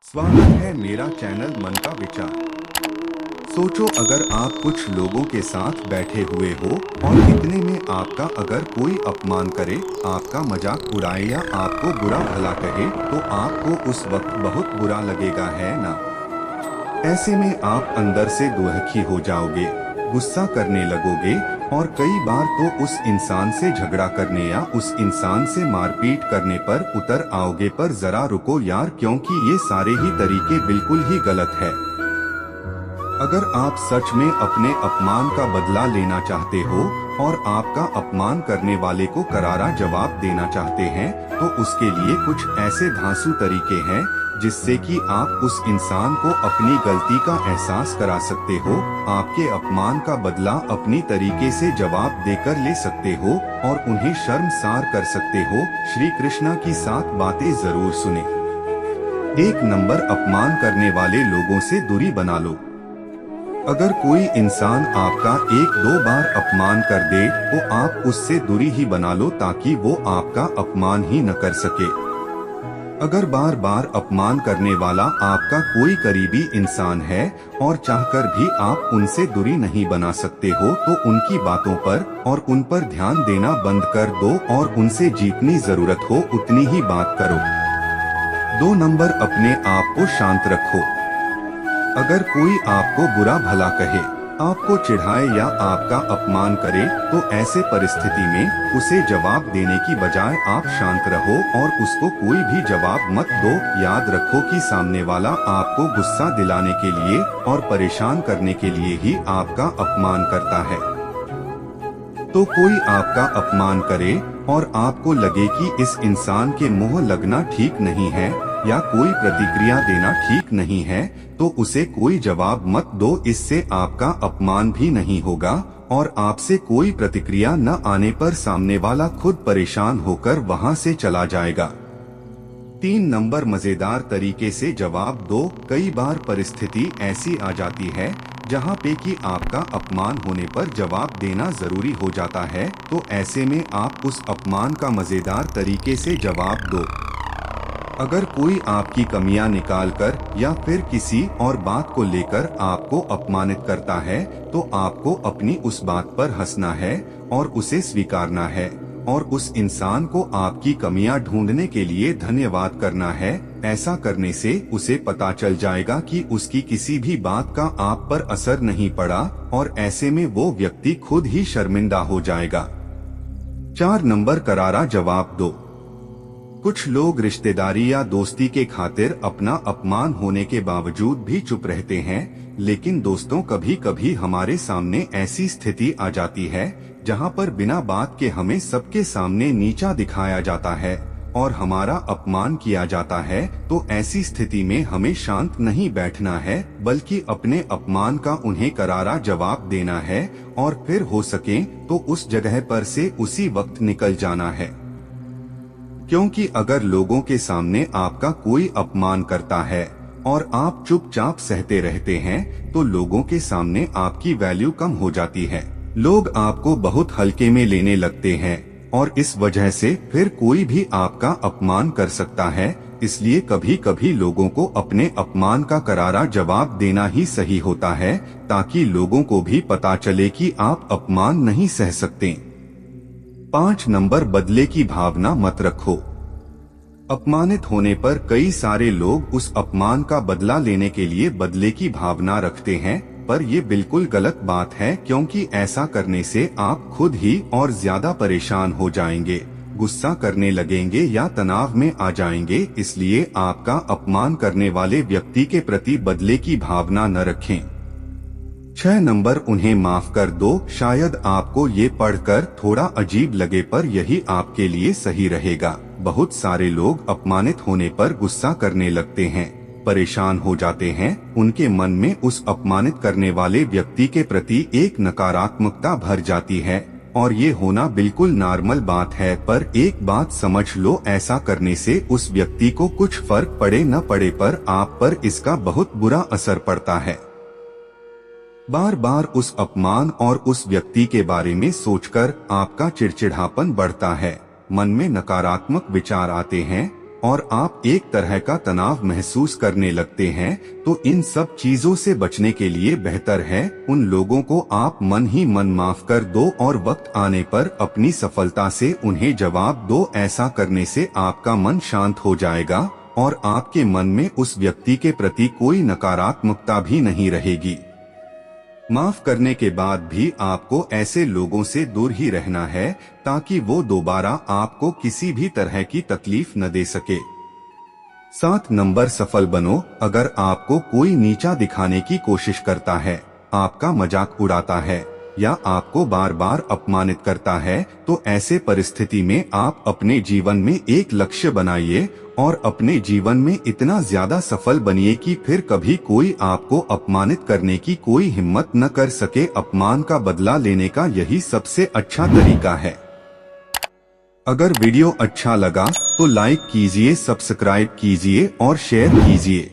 स्वागत है मेरा चैनल मन का विचार। सोचो अगर आप कुछ लोगों के साथ बैठे हुए हो और इतने में आपका अगर कोई अपमान करे, आपका मजाक उड़ाए या आपको बुरा भला कहे तो आपको उस वक्त बहुत बुरा लगेगा, है ना? ऐसे में आप अंदर से दुखी हो जाओगे, गुस्सा करने लगोगे और कई बार तो उस इंसान से झगड़ा करने या उस इंसान से मारपीट करने पर उतर आओगे। पर जरा रुको यार, क्योंकि ये सारे ही तरीके बिल्कुल ही गलत है। अगर आप सच में अपने अपमान का बदला लेना चाहते हो और आपका अपमान करने वाले को करारा जवाब देना चाहते हैं तो उसके लिए कुछ ऐसे धांसू तरीके हैं जिससे कि आप उस इंसान को अपनी गलती का एहसास करा सकते हो, आपके अपमान का बदला अपनी तरीके से जवाब देकर ले सकते हो और उन्हें शर्मसार कर सकते हो। श्री कृष्णा की 7 बातें जरूर सुने। 1 नंबर, अपमान करने वाले लोगों से दूरी बना लो। अगर कोई इंसान आपका 1-2 बार अपमान कर दे तो आप उससे दूरी ही बना लो ताकि वो आपका अपमान ही न कर सके। अगर बार बार अपमान करने वाला आपका कोई करीबी इंसान है और चाहकर भी आप उनसे दूरी नहीं बना सकते हो तो उनकी बातों पर और उन पर ध्यान देना बंद कर दो और उनसे जितनी जरूरत हो उतनी ही बात करो। 2 नंबर, अपने आप को शांत रखो। अगर कोई आपको बुरा भला कहे, आपको चिढ़ाए या आपका अपमान करे तो ऐसे परिस्थिति में उसे जवाब देने की बजाय आप शांत रहो और उसको कोई भी जवाब मत दो। याद रखो कि सामने वाला आपको गुस्सा दिलाने के लिए और परेशान करने के लिए ही आपका अपमान करता है। तो कोई आपका अपमान करे और आपको लगे कि इस इंसान के मुंह लगना ठीक नहीं है या कोई प्रतिक्रिया देना ठीक नहीं है तो उसे कोई जवाब मत दो। इससे आपका अपमान भी नहीं होगा और आपसे कोई प्रतिक्रिया न आने पर सामने वाला खुद परेशान होकर वहां से चला जाएगा। 3 नंबर, मजेदार तरीके से जवाब दो। कई बार परिस्थिति ऐसी आ जाती है जहां पे कि आपका अपमान होने पर जवाब देना जरूरी हो जाता है, तो ऐसे में आप उस अपमान का मजेदार तरीके से जवाब दो। अगर कोई आपकी कमियां निकालकर या फिर किसी और बात को लेकर आपको अपमानित करता है तो आपको अपनी उस बात पर हंसना है और उसे स्वीकारना है और उस इंसान को आपकी कमियां ढूंढने के लिए धन्यवाद करना है। ऐसा करने से उसे पता चल जाएगा कि उसकी किसी भी बात का आप पर असर नहीं पड़ा और ऐसे में वो व्यक्ति खुद ही शर्मिंदा हो जाएगा। 4 नंबर, करारा जवाब दो। कुछ लोग रिश्तेदारी या दोस्ती के खातिर अपना अपमान होने के बावजूद भी चुप रहते हैं, लेकिन दोस्तों कभी कभी हमारे सामने ऐसी स्थिति आ जाती है जहां पर बिना बात के हमें सबके सामने नीचा दिखाया जाता है और हमारा अपमान किया जाता है। तो ऐसी स्थिति में हमें शांत नहीं बैठना है बल्कि अपने अपमान का उन्हें करारा जवाब देना है और फिर हो सके तो उस जगह पर से उसी वक्त निकल जाना है। क्योंकि अगर लोगों के सामने आपका कोई अपमान करता है और आप चुपचाप सहते रहते हैं तो लोगों के सामने आपकी वैल्यू कम हो जाती है। लोग आपको बहुत हल्के में लेने लगते हैं और इस वजह से फिर कोई भी आपका अपमान कर सकता है। इसलिए कभी कभी लोगों को अपने अपमान का करारा जवाब देना ही सही होता है ताकि लोगों को भी पता चले कि आप अपमान नहीं सह सकते। 5 नंबर, बदले की भावना मत रखो। अपमानित होने पर कई सारे लोग उस अपमान का बदला लेने के लिए बदले की भावना रखते हैं, पर ये बिल्कुल गलत बात है क्योंकि ऐसा करने से आप खुद ही और ज्यादा परेशान हो जाएंगे, गुस्सा करने लगेंगे या तनाव में आ जाएंगे। इसलिए आपका अपमान करने वाले व्यक्ति के प्रति बदले की भावना न रखें। 6 नंबर, उन्हें माफ कर दो। शायद आपको ये पढ़कर थोड़ा अजीब लगे पर यही आपके लिए सही रहेगा। बहुत सारे लोग अपमानित होने पर गुस्सा करने लगते हैं, परेशान हो जाते हैं, उनके मन में उस अपमानित करने वाले व्यक्ति के प्रति एक नकारात्मकता भर जाती है और ये होना बिल्कुल नॉर्मल बात है। पर एक बात समझ लो, ऐसा करने से उस व्यक्ति को कुछ फर्क पड़े न पड़े पर आप पर इसका बहुत बुरा असर पड़ता है। बार बार उस अपमान और उस व्यक्ति के बारे में सोचकर आपका चिड़चिड़ापन बढ़ता है, मन में नकारात्मक विचार आते हैं और आप एक तरह का तनाव महसूस करने लगते हैं, तो इन सब चीजों से बचने के लिए बेहतर है उन लोगों को आप मन ही मन माफ कर दो और वक्त आने पर अपनी सफलता से उन्हें जवाब दो। ऐसा करने से आपका मन शांत हो जाएगा और आपके मन में उस व्यक्ति के प्रति कोई नकारात्मकता भी नहीं रहेगी। माफ करने के बाद भी आपको ऐसे लोगों से दूर ही रहना है ताकि वो दोबारा आपको किसी भी तरह की तकलीफ न दे सके। 7 नंबर, सफल बनो। अगर आपको कोई नीचा दिखाने की कोशिश करता है, आपका मजाक उड़ाता है या आपको बार बार अपमानित करता है, तो ऐसे परिस्थिति में आप अपने जीवन में एक लक्ष्य बनाइए और अपने जीवन में इतना ज्यादा सफल बनिए कि फिर कभी कोई आपको अपमानित करने की कोई हिम्मत न कर सके। अपमान का बदला लेने का यही सबसे अच्छा तरीका है। अगर वीडियो अच्छा लगा तो लाइक कीजिए, सब्सक्राइब कीजिए और शेयर कीजिए।